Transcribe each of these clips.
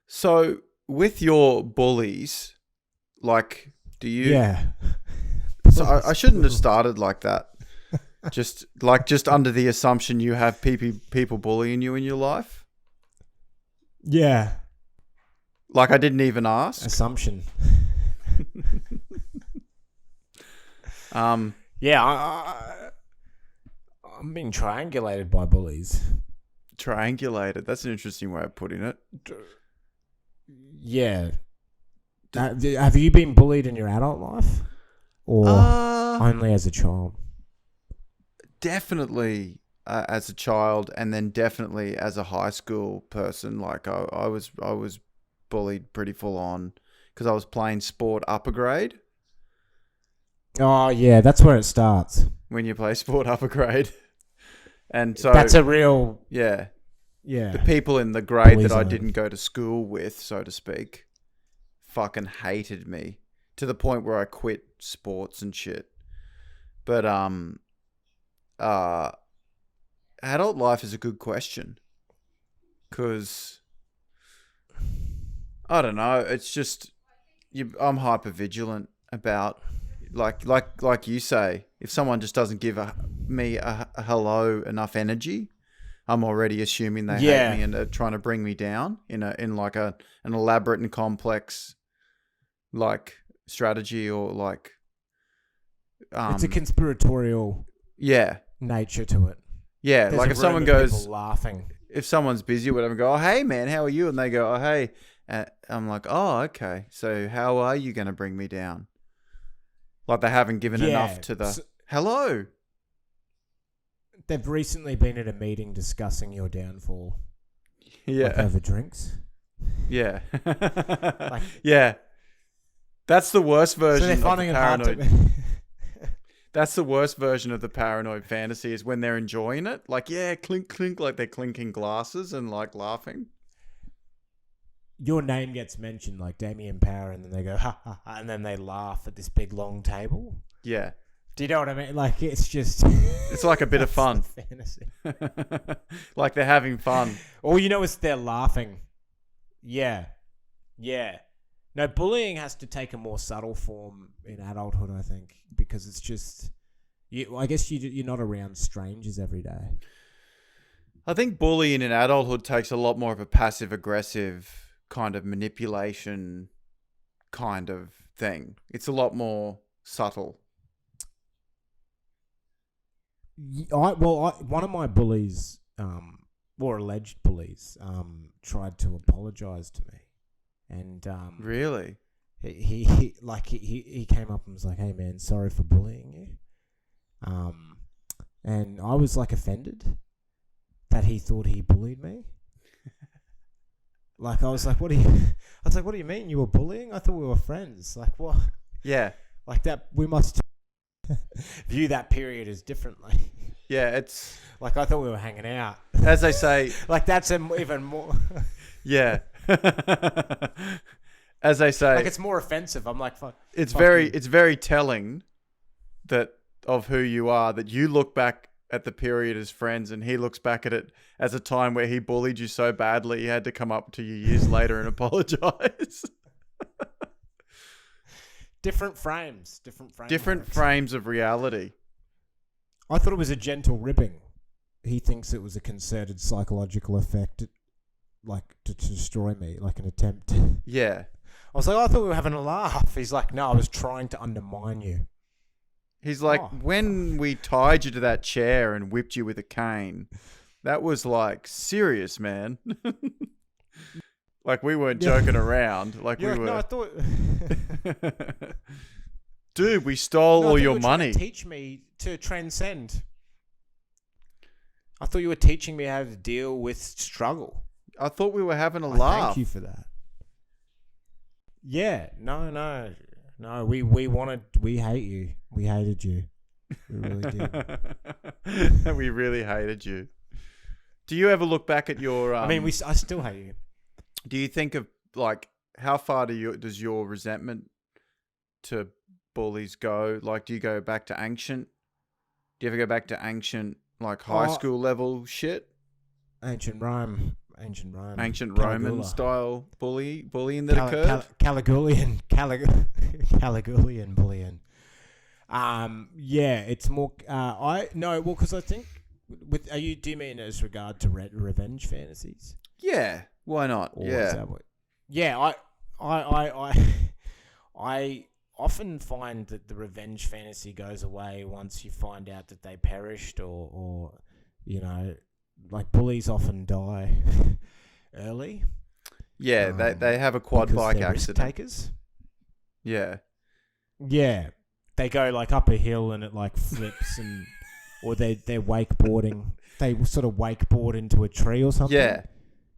So with your bullies, like, do you? Yeah. So I Bullies, shouldn't have plural. started like that. Just under the assumption you have people bullying you in your life. Yeah. Like I didn't even ask. Assumption. Um, Yeah, I'm being triangulated by bullies. Triangulated. That's an interesting way of putting it. Yeah. Have you been bullied in your adult life? Or Uh, only as a child? Definitely as a child, and then definitely as a high school person. Like I was bullied pretty full on because I was playing sport upper grade. Oh, yeah, that's where it starts. When you play sport upper grade, and so That's a real, yeah, the yeah. people in the grade Bully that I zone. didn't go to school with, so to speak, fucking hated me to the point where I quit sports and shit. But uh, adult life is a good question because I don't know. It's just I'm hyper vigilant about like you say. If someone just doesn't give me a hello enough energy, I'm already assuming they hate Yeah. me and are trying to bring me down in like an elaborate and complex like strategy or like It's a um conspiratorial yeah nature to it. yeah There's like a if room someone of people goes laughing. if someone's busy or whatever, go, oh, hey, man, how are you? And they go, oh, hey. I'm like, oh, okay. So how are you going to bring me down? Like they haven't given enough Yeah. to the hello. They've recently been at a meeting discussing your downfall, like Yeah. over drinks. Yeah. Like, yeah. That's the worst so they're version of the finding it hard paranoid. to. That's the worst version of the paranoid fantasy is when they're enjoying it. Like, yeah, clink, clink, like they're clinking glasses and like laughing. Your name gets mentioned, like Damien Power, and then they go ha ha ha, and then they laugh at this big long table. Yeah. Do you know what I mean? Like it's just, It's like a bit of that's fun. the fantasy. Like they're having fun. All you know is they're laughing. Yeah, yeah. No, bullying has to take a more subtle form in adulthood, I think, because it's just, I guess you're not around strangers every day. I think bullying in adulthood takes a lot more of a passive aggressive kind of manipulation kind of thing. It's a lot more subtle. One of my bullies, or alleged bullies, tried to apologize to me, and Really? he came up and was like, "Hey man, sorry for bullying you," and I was like offended that he thought he bullied me. Like I was like, "What do you?" I was like, "What do you mean you were bullying? I thought we were friends." Like what? Yeah. Like that? We must view that period as differently. Yeah, it's Like I thought we were hanging out. as they say, Like that's even more. yeah. As they say, Like it's more offensive. I'm like, fuck. it's fuck very you. it's very telling that of who you are that you look back at the period as friends and he looks back at it as a time where he bullied you so badly he had to come up to you years later and apologize. Different frames. Different frames of reality. I thought it was a gentle ribbing. He thinks it was a concerted psychological effect, like to destroy me, like an attempt. Yeah. I was like, I thought we were having a laugh. He's like, no, I was trying to undermine you. He's like, Oh, when we tied you to that chair and whipped you with a cane, that was like serious, man. Like we weren't joking around. Like You're we like, no, I were. thought. Dude, we stole No, I all thought your you were trying money. to teach me to transcend. I thought you were teaching me how to deal with struggle. I thought we were having a I laugh. thank you for that. Yeah, no. We hate you. We hated you. We really did. We really hated you. Do you ever look back at your? I mean, I still hate you. Do you think of like how far does your resentment to bullies go? Like, do you go back to ancient? Do you ever go back to ancient like high school level shit? Ancient Rome. ancient Rome. Ancient Caligula. Roman style bullying that occurred. Caligulian bullying. Yeah, it's more. Because I think do you mean as regard to revenge fantasies? Yeah, why not? Or Yeah. is that what, yeah, I often find that the revenge fantasy goes away once you find out that they perished, or like bullies often die early. Yeah, they have a quad because bike they're risk accident. takers. Yeah. Yeah, they go like up a hill and it like flips, or they're wakeboarding. They sort of wakeboard into a tree or something. Yeah.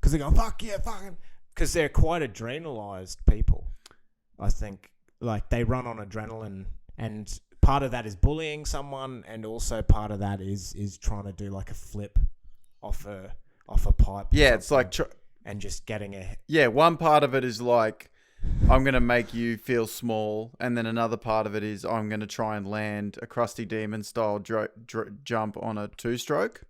Because they go, fuck yeah, fucking. Because they're quite adrenalized people, I think. Like, they run on adrenaline, and part of that is bullying someone, and also part of that is trying to do like a flip off a pipe. Yeah, it's like... and just getting a... Yeah, one part of it is like, I'm going to make you feel small, and then another part of it is I'm going to try and land a Krusty Demon style jump on a two-stroke.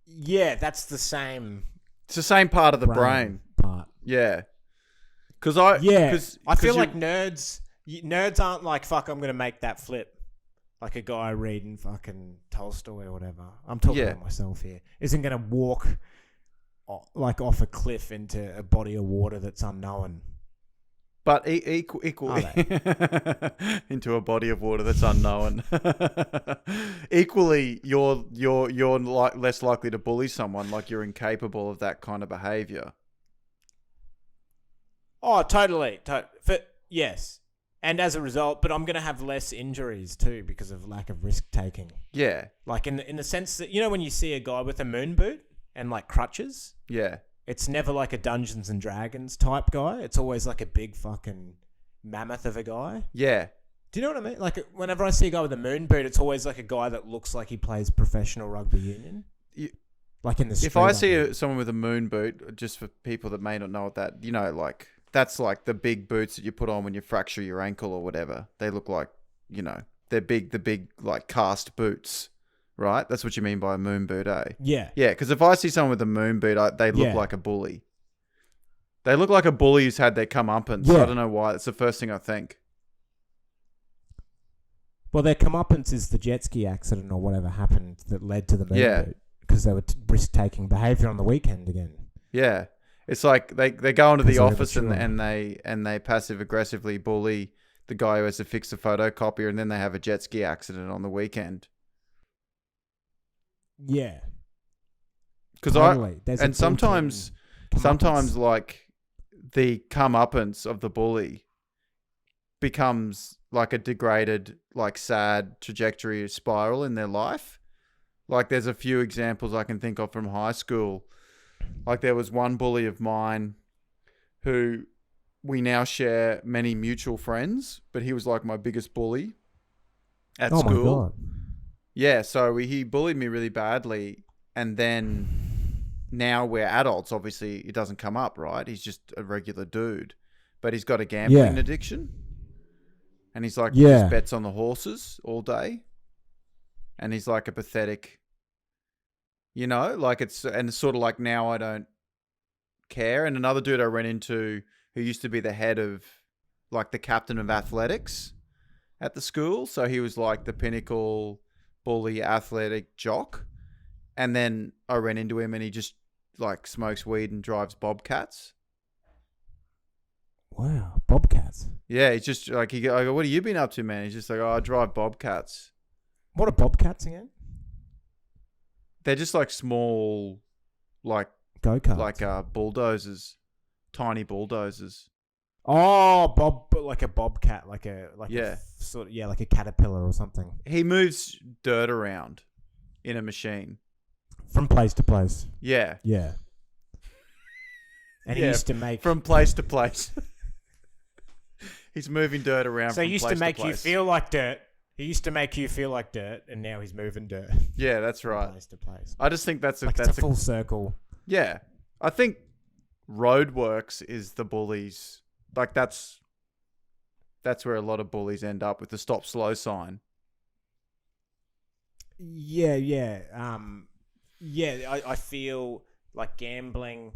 Yeah, that's the same... It's the same part of the brain. Part. Yeah. I feel like nerds aren't like, fuck, I'm going to make that flip. Like a guy reading fucking Tolstoy or whatever. I'm talking about myself here. Isn't going to walk like off a cliff into a body of water that's unknown. But equally into a body of water that's unknown. Equally, you're less likely to bully someone, like you're incapable of that kind of behavior. Oh, totally. Yes. And as a result, but I'm going to have less injuries too because of lack of risk taking. Yeah. Like in the sense that, when you see a guy with a moon boot and like crutches. Yeah. It's never like a Dungeons and Dragons type guy. It's always like a big fucking mammoth of a guy. Yeah. Do you know what I mean? Like, whenever I see a guy with a moon boot, it's always like a guy that looks like he plays professional rugby union. Like in the street. If I see someone with a moon boot, just for people that may not know what that, like, that's like the big boots that you put on when you fracture your ankle or whatever. They look like, they're the big like cast boots. Right? That's what you mean by a moon boot, eh? Yeah. Yeah, because if I see someone with a moon boot, they look like a bully. They look like a bully who's had their comeuppance. Yeah. I don't know why. It's the first thing I think. Well, their comeuppance is the jet ski accident or whatever happened that led to the moon boot. Because they were risk-taking behaviour on the weekend again. Yeah. It's like they go into the office and they passive-aggressively bully the guy who has to fix the photocopier, and then they have a jet ski accident on the weekend. Yeah, because sometimes like the comeuppance of the bully becomes like a degraded, like sad trajectory spiral in their life. Like there's a few examples I can think of from high school. Like there was one bully of mine who we now share many mutual friends, but he was like my biggest bully at school. My God. Yeah, so he bullied me really badly, and then now we're adults. Obviously, it doesn't come up, right? He's just a regular dude, but he's got a gambling addiction, and he's like just bets on the horses all day, and he's like a pathetic, like it's sort of like now I don't care. And another dude I ran into who used to be the head of, like the captain of athletics at the school, so he was like the pinnacle bully athletic jock, and then I ran into him and he just like smokes weed and drives bobcats. Wow, bobcats. Yeah, he's just like, I go, what have you been up to, man? He's just like, I drive bobcats. What are bobcats again? They're just like small, like go-karts, like bulldozers, tiny bulldozers. Oh, like a bobcat, like a sort of like a caterpillar or something. He moves dirt around in a machine from place to place. Yeah, yeah. And he used to make from place to place. He's moving dirt around. So he used to make you feel like dirt. He used to make you feel like dirt, and now he's moving dirt. Yeah, that's right. From place to place. I just think that's a full circle. Yeah, I think roadworks is the bullies. Like that's where a lot of bullies end up, with the stop slow sign. Yeah. I feel like gambling,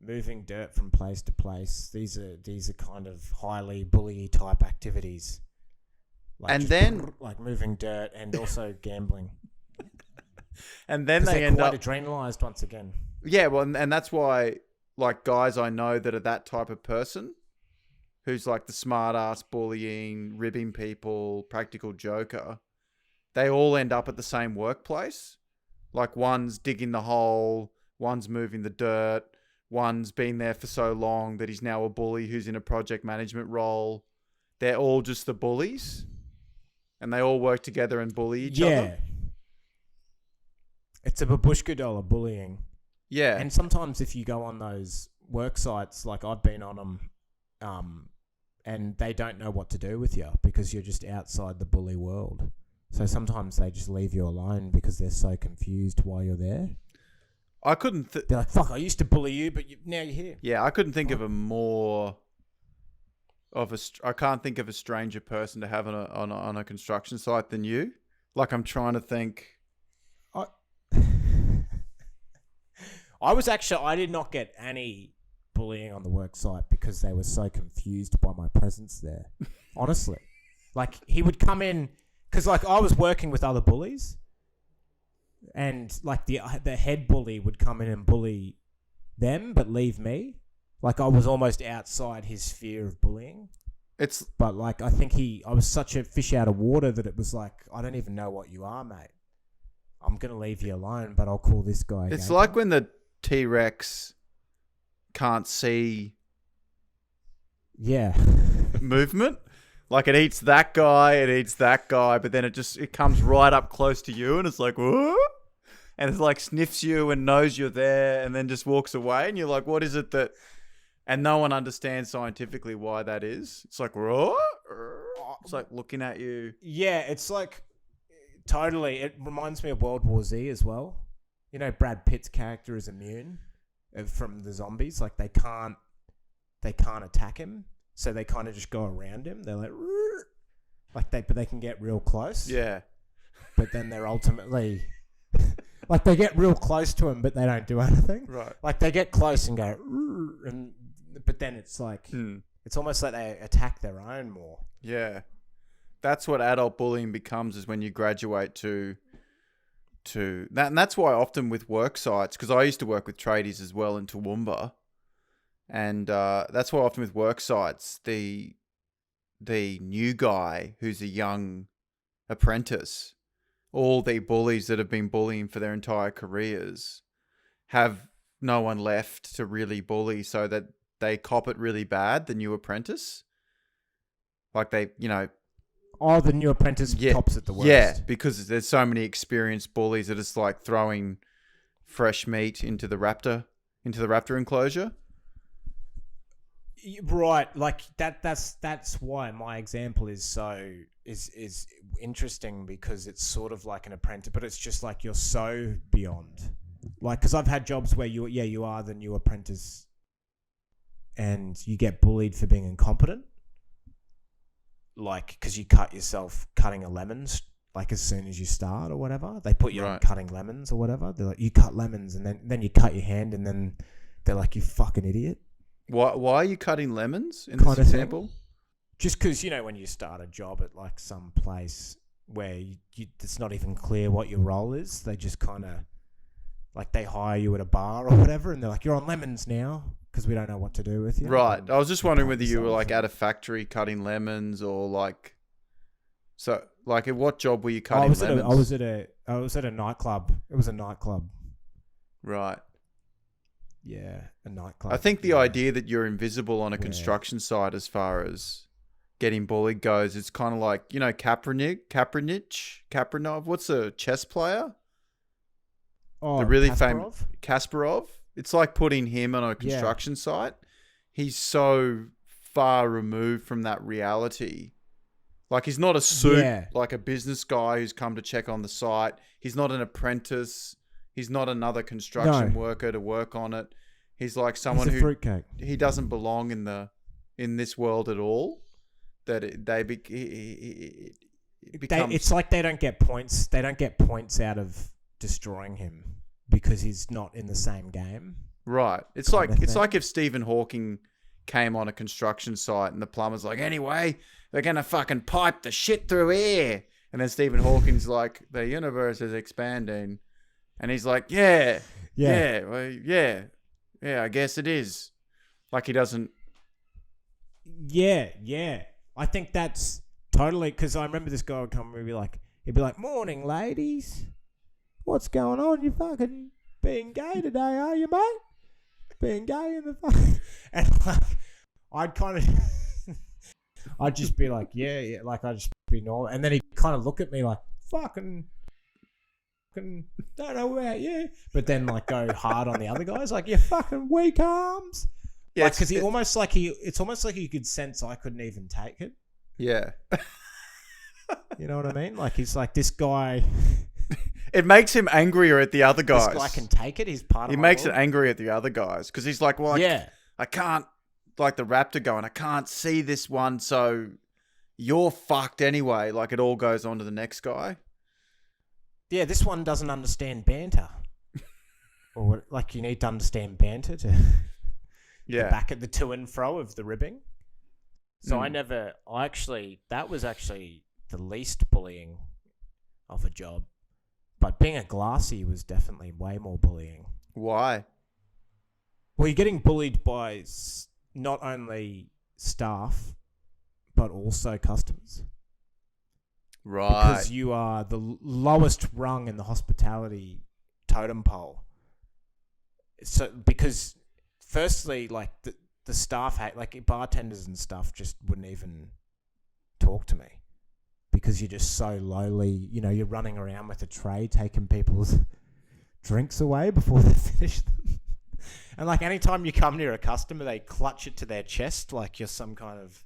moving dirt from place to place. These are kind of highly bully type activities. Like and then like moving dirt and also gambling. And then they they're end quite up adrenalized once again. Yeah, well, and that's why, like, guys I know that are that type of person, who's like the smart ass bullying, ribbing people, practical joker, they all end up at the same workplace. Like, one's digging the hole, one's moving the dirt, one's been there for so long that he's now a bully who's in a project management role. They're all just the bullies, and they all work together and bully each other. It's a babushka dollar bullying. Yeah. And sometimes if you go on those work sites, like I've been on them, and they don't know what to do with you because you're just outside the bully world. So sometimes they just leave you alone because they're so confused why you're there. I couldn't... They're like, fuck, I used to bully you, but now you're here. Yeah, I couldn't think of a more... I can't think of a stranger person to have on a construction site than you. Like, I'm trying to think... I did not get any bullying on the work site because they were so confused by my presence there. Honestly. Like, he would come in, because, like, I was working with other bullies, and, like, the head bully would come in and bully them, but leave me. Like, I was almost outside his sphere of bullying. But, like, I think I was such a fish out of water that it was like, I don't even know what you are, mate. I'm going to leave you alone, but I'll call this guy. It's like when the T-Rex can't see movement. Like, it eats that guy, but then it comes right up close to you, and it's like, whoa, and it's like sniffs you and knows you're there, and then just walks away, and you're like, what is it that? And no one understands scientifically why that is. It's like, whoa, it's like looking at you. Yeah, it's like totally. It reminds me of World War Z as well. You know, Brad Pitt's character is immune from the zombies. Like, they can't attack him, so they kind of just go around him. They're like, but they can get real close. Yeah. But then they're ultimately, like, they get real close to him, but they don't do anything. Right. Like, they get close and go, but then it's like, it's almost like they attack their own more. Yeah. That's what adult bullying becomes, is when you graduate to that. And that's why often with work sites, because I used to work with tradies as well in Toowoomba, and that's why often with work sites, the new guy who's a young apprentice, all the bullies that have been bullying for their entire careers have no one left to really bully, so that they cop it really bad, the new apprentice. Like, they, you know... Oh, the new apprentice cops it the worst. Yeah, because there's so many experienced bullies that it's like throwing fresh meat into the raptor enclosure. Right, like that's why my example is so is interesting, because it's sort of like an apprentice, but it's just like you're so beyond. Like, because I've had jobs where you are the new apprentice, and you get bullied for being incompetent. Like, because you cut yourself cutting a lemons, like, as soon as you start or whatever. They put you on cutting lemons or whatever. They're like, you cut lemons, and then you cut your hand, and then they're like, you fucking idiot. Why are you cutting lemons in this example? Just because, you know, when you start a job at, like, some place where it's not even clear what your role is, they just kind of, like, they hire you at a bar or whatever, and they're like, you're on lemons now, because we don't know what to do with you. Right. I was just wondering whether you were, like, at a factory cutting lemons, or, like... So, like, at what job were you cutting lemons? I was at a nightclub. It was a nightclub. Right. Yeah, a nightclub. I think the idea that you're invisible on a construction site as far as getting bullied goes, it's kind of like, you know, Kaprinov. What's a chess player? Oh, the really famous Kasparov. It's like putting him on a construction site. He's so far removed from that reality. Like, he's not a suit, like a business guy who's come to check on the site. He's not an apprentice. He's not another construction worker to work on it. He's like someone who fruitcake. He doesn't belong in this world at all. That it's like they don't get points. They don't get points out of destroying him. because he's not in the same game. Right. It's like if Stephen Hawking came on a construction site and the plumber's like, anyway, they're going to fucking pipe the shit through air. And then Stephen Hawking's like, the universe is expanding. And he's like, yeah, I guess it is. Like he doesn't. Yeah. I think that's totally, because I remember this guy would come and he'd be like, morning, ladies. What's going on? You fucking being gay today, are you, mate? Being gay in the fucking... And like, I'd kind of... I'd just be like, yeah, like I'd just be normal. And then he'd kind of look at me like, fucking don't know about you. But then like go hard on the other guys, like, you fucking weak arms. Yeah, because it's almost like he could sense I couldn't even take it. Yeah. You know what I mean? Like he's like, this guy... It makes him angrier at the other guys. This guy can take it. He's part of He makes it angry at the other guys because he's like, well, I can't, like the raptor going, I can't see this one, so you're fucked anyway. Like it all goes on to the next guy. Yeah, this one doesn't understand banter. Or like you need to understand banter to back at the to and fro of the ribbing. So that was actually the least bullying of a job. But being a glassy was definitely way more bullying. Why? Well, you're getting bullied by not only staff, but also customers. Right. Because you are the lowest rung in the hospitality totem pole. So, because firstly, like the staff, like bartenders and stuff just wouldn't even talk to me. Because you're just so lowly, you know, you're running around with a tray taking people's drinks away before they finish them. And like anytime you come near a customer, they clutch it to their chest like you're some kind of,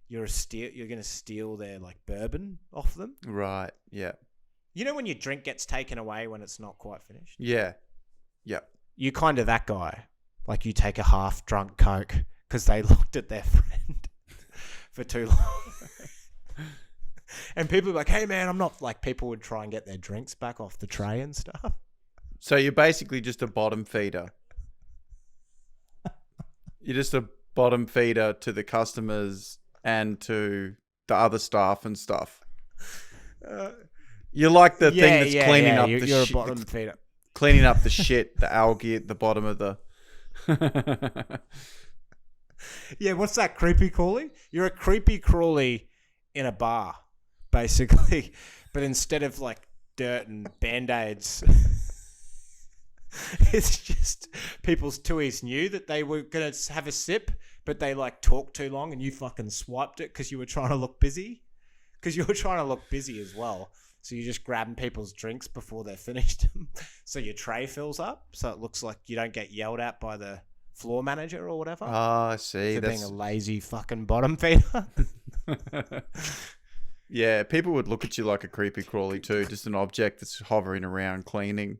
you're going to steal their like bourbon off them. Right, yeah. You know when your drink gets taken away when it's not quite finished? Yeah, yeah. You're kind of that guy. Like you take a half-drunk Coke because they looked at their friend for too long. And people are like, hey, man, I'm not... Like, people would try and get their drinks back off the tray and stuff. So you're basically just a bottom feeder. You're just a bottom feeder to the customers and to the other staff and stuff. You're like the thing that's cleaning up the shit. You're a bottom feeder. Cleaning up the shit, the algae at the bottom of the... Yeah, what's that creepy crawly? You're a creepy crawly in a bar. Basically, but instead of like dirt and band-aids, it's just people's tuies knew that they were gonna have a sip, but they like talked too long and you fucking swiped it because you were trying to look busy, because you were trying to look busy as well. So you're just grabbing people's drinks before they're finished, so your tray fills up, so it looks like you don't get yelled at by the floor manager or whatever. Oh, I see. For being a lazy fucking bottom feeder. Yeah, people would look at you like a creepy crawly too, just an object that's hovering around cleaning.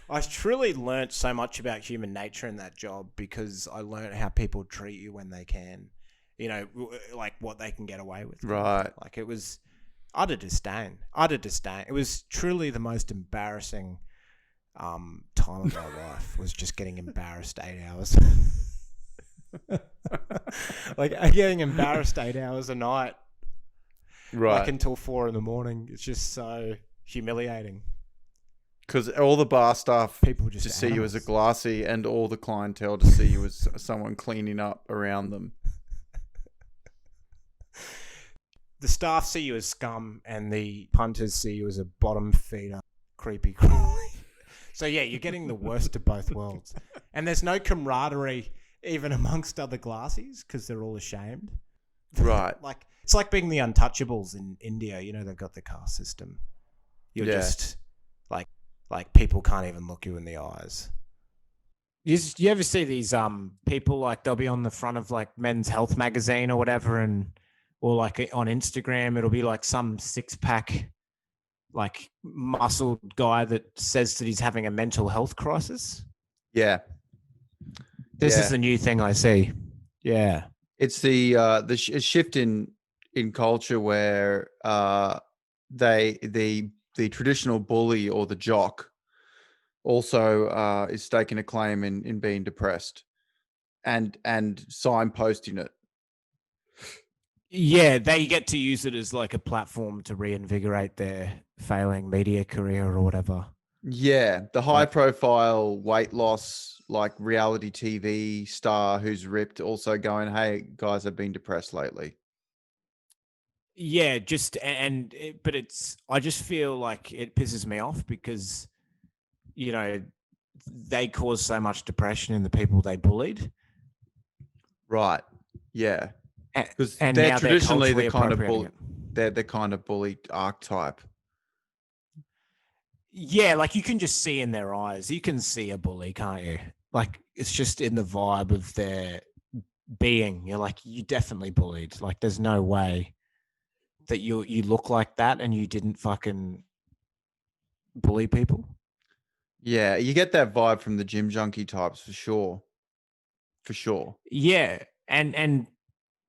I truly learnt so much about human nature in that job because I learnt how people treat you when they can. You know, like what they can get away with. Right. Like it was utter disdain. Utter disdain. It was truly the most embarrassing time of my life, was just getting embarrassed 8 hours. Like getting embarrassed 8 hours a night, right? Like until 4 a.m. It's just so humiliating. Because all the bar staff people just see you as a glassy, and all the clientele to see you as someone cleaning up around them. The staff see you as scum, and the punters see you as a bottom feeder, creepy crawly. So yeah, you're getting the worst of both worlds, and there's no camaraderie even amongst other glassies because they're all ashamed. Right. Like it's like being the Untouchables in India. You know, they've got the caste system. You're just like people can't even look you in the eyes. You ever see these people, like they'll be on the front of like Men's Health magazine or whatever, or like on Instagram it'll be like some 6-pack like muscled guy that says that he's having a mental health crisis. Yeah. This is the new thing I see. Yeah. It's the shift in culture where the traditional bully or the jock also is staking a claim in being depressed and signposting it. Yeah, they get to use it as like a platform to reinvigorate their failing media career or whatever. Yeah, the high Like, profile weight loss, like reality TV star who's ripped, also going, "Hey guys, I've been depressed lately." yeah, but I just feel like it pisses me off because, you know, they cause so much depression in the people they bullied. Right. Yeah, And, because and they're now they're traditionally the culturally kind of appropriating it. they're the kind of bully archetype. Yeah, like you can just see in their eyes. You can see a bully, can't you? Like it's just in the vibe of their being. You're like, you definitely bullied. Like there's no way that you look like that and you didn't fucking bully people. Yeah, you get that vibe from the gym junkie types for sure. For sure. Yeah. And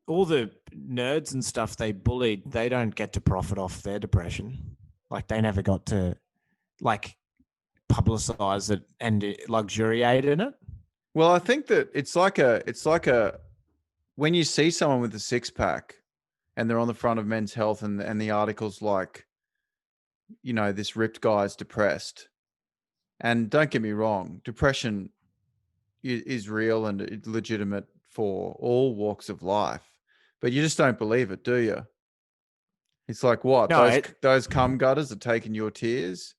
all the nerds and stuff they bullied, they don't get to profit off their depression. Like they never got to like publicize it and luxuriate in it. Well, I think that it's like a when you see someone with a six pack and they're on the front of Men's Health and the article's like, this ripped guy's depressed. And don't get me wrong, depression is real and it's legitimate for all walks of life, but you just don't believe it, do you? It's like what No, those cum gutters are taking your tears.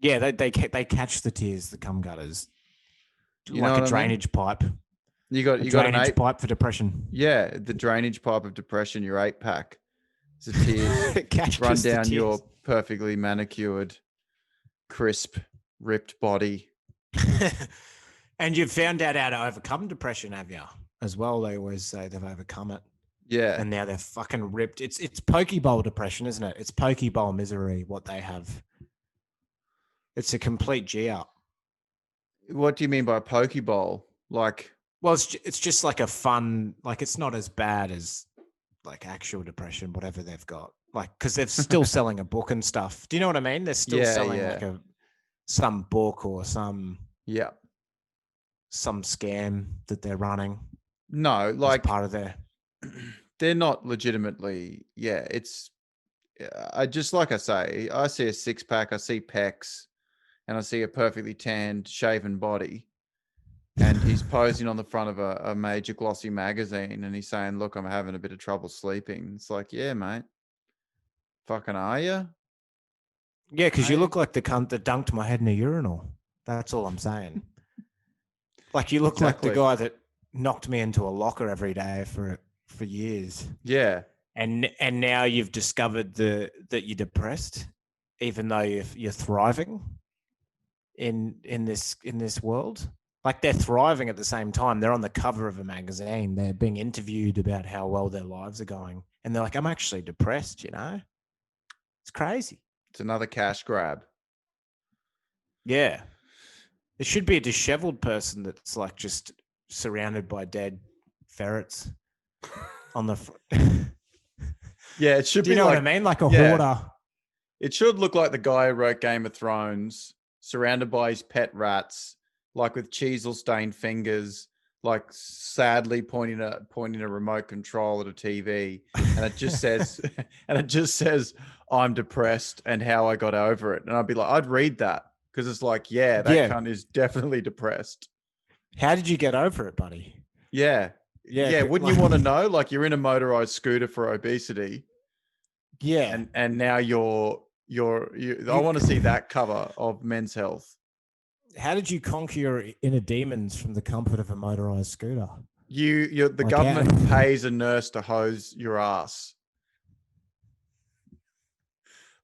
yeah, they catch the tears, the cum gutters, You know like a what I mean? drainage pipe, You a got an drainage eight, pipe for depression. yeah, the drainage pipe of depression, your 8 pack. The tears It run catches the down your tears. perfectly manicured, crisp, ripped body. And you've found out how to overcome depression, have you? As well, they always say they've overcome it, Yeah. and now they're fucking ripped. It's pokeball depression, isn't it? It's pokeball misery. What they have, it's a complete G up. What do you mean by pokeball? Like, Well, it's just like a fun, like it's not as bad as like actual depression, whatever they've got. Like, because they're still selling a book and stuff. Do you know what I mean? They're still yeah, selling yeah, like some book or some yeah. scam that they're running No, as like part of their. they're not legitimately. Yeah, it's. I just like I say, I see a 6 pack, I see pecs, and I see a perfectly tanned, shaven body, and he's posing on the front of a major glossy magazine, and he's saying, "Look, I'm having a bit of trouble sleeping." It's like, yeah, mate, fucking are you? Yeah, because you Are you? look like the cunt that dunked my head in a urinal. That's all I'm saying. Like you look like the Exactly. guy that knocked me into a locker every day for years. Yeah. And now you've discovered that you're depressed, even though you're thriving in this world. Like they're thriving at the same time. They're on the cover of a magazine. They're being interviewed about how well their lives are going, and they're like, "I'm actually depressed." It's crazy. It's another cash grab. Yeah, it should be a disheveled person that's like just surrounded by dead ferrets on the. Yeah, it should Do you be know what I like, mean? Like a yeah, hoarder. it should look like the guy who wrote Game of Thrones, surrounded by his pet rats, like with chisel stained fingers, like sadly pointing a remote control at a TV, and it just says, "I'm depressed and how I got over it." And I'd be like, I'd read that because it's like, yeah, that Yeah. cunt is definitely depressed. How did you get over it, buddy? Yeah, Yeah. yeah. Wouldn't you want to know? Like, you're in a motorized scooter for obesity, Yeah. and now I want to see that cover of Men's Health. How did you conquer your inner demons from the comfort of a motorized scooter? The Like government pays a nurse to hose your ass.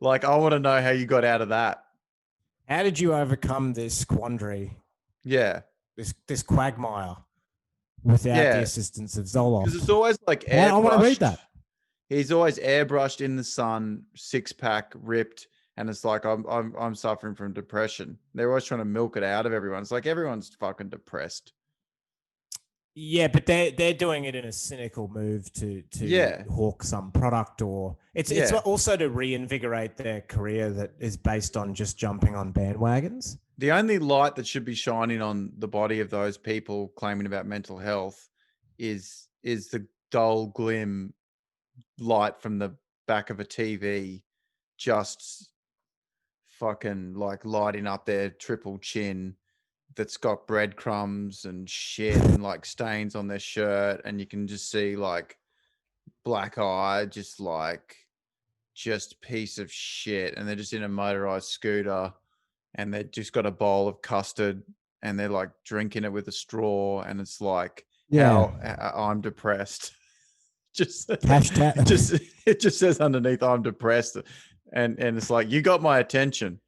Like, I want to know how you got out of that. how did you overcome this quandary, Yeah, this quagmire, without the yeah. assistance of Because it's Zoloft? always like I want to read airbrushed. that. He's always airbrushed in the sun, 6 pack ripped, and it's like I'm suffering from depression. They're always trying to milk it out of everyone. It's like everyone's fucking depressed. Yeah, but they're doing it in a cynical move to Yeah, hawk some product, or it's yeah. also to reinvigorate their career that is based on just jumping on bandwagons. The only light that should be shining on the body of those people claiming about mental health is the dull glim light from the back of a TV, just fucking like lighting up their triple chin that's got breadcrumbs and shit and like stains on their shirt, and you can just see like black eye, just piece of shit, and they're just in a motorized scooter, and they just got a bowl of custard, and they're like drinking it with a straw, and it's like Yeah. how I'm depressed. just Hashtag. it just says underneath I'm depressed, and it's like you got my attention.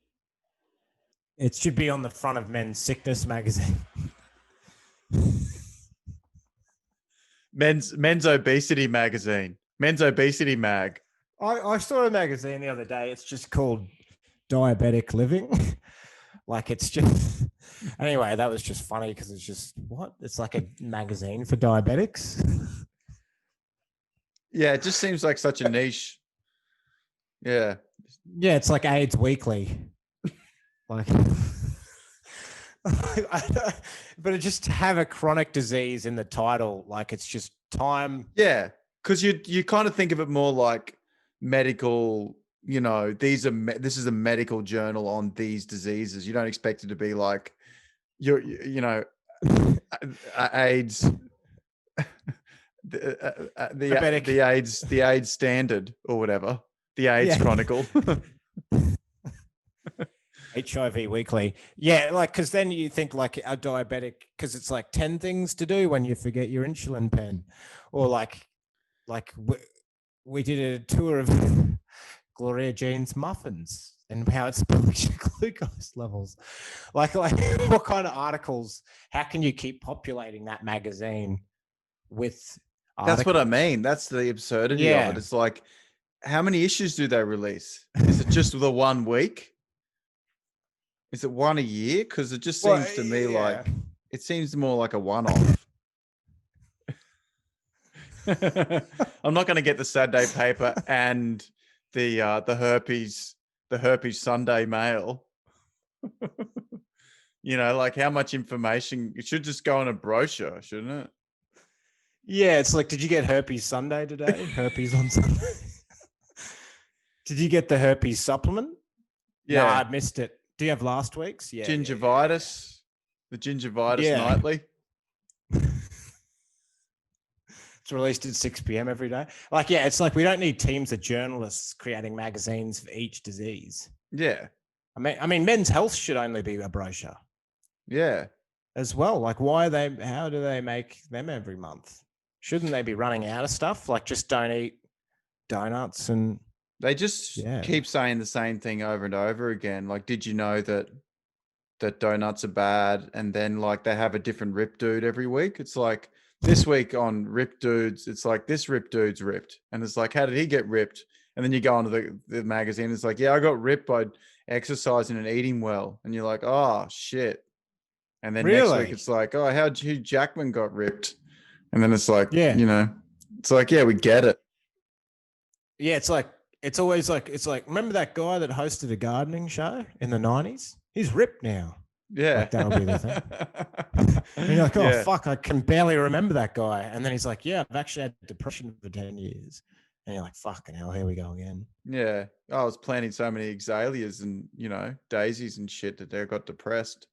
It should be on the front of Men's Sickness magazine. Men's obesity magazine, men's obesity mag. I saw a magazine the other day. It's just called Diabetic Living. Like it's just anyway, that was just funny because it's just what? It's like a magazine for diabetics. Yeah, it just seems like such a niche. Yeah. Yeah, it's like AIDS Weekly. Like but just to have a chronic disease in the title, like it's just time. Yeah, because you kind of think of it more like medical. This is a medical journal on these diseases. You don't expect it to be like AIDS, the AIDS Standard or whatever, the AIDS Chronicle. HIV Weekly. Yeah, like, because then you think like a diabetic, because it's like 10 things to do when you forget your insulin pen. Or like we did a tour of Gloria Jean's muffins and how it spoils your glucose levels. Like what kind of articles? How can you keep populating that magazine with articles? That's what I mean. That's the absurdity of it. It's like, how many issues do they release? Is it just the 1 week? Is it one a year? Because it just seems to me like it seems more like a one-off. I'm not going to get the Saturday paper and the herpes Sunday mail. Like how much information? It should just go in a brochure, shouldn't it? Yeah, it's like, did you get herpes Sunday today? Herpes on Sunday. Did you get the herpes supplement? Yeah, no, I missed it. Do you have last week's? Yeah. Gingivitis. The Gingivitis Nightly. It's released at 6 p.m. every day. Like, yeah, it's like we don't need teams of journalists creating magazines for each disease. Yeah. I mean, Men's Health should only be a brochure. Yeah. As well. Like, how do they make them every month? Shouldn't they be running out of stuff? Like, just don't eat donuts and... They just keep saying the same thing over and over again. Like, did you know that donuts are bad? And then like they have a different rip dude every week. It's like this week on Rip Dudes, it's like this rip dude's ripped. And it's like, how did he get ripped? And then you go onto the magazine. It's like, yeah, I got ripped by exercising and eating well. And you're like, oh shit. And then next week it's like, oh, how Hugh Jackman got ripped. And then it's like, it's like, yeah, we get it. Yeah, it's like, it's always like, remember that guy that hosted a gardening show in the 90s? He's ripped now. Yeah. Like, that'll be the thing. And you're like, oh, fuck, I can barely remember that guy. And then he's like, yeah, I've actually had depression for 10 years. And you're like, fucking hell, here we go again. Yeah. I was planting so many azaleas and, daisies and shit that they got depressed.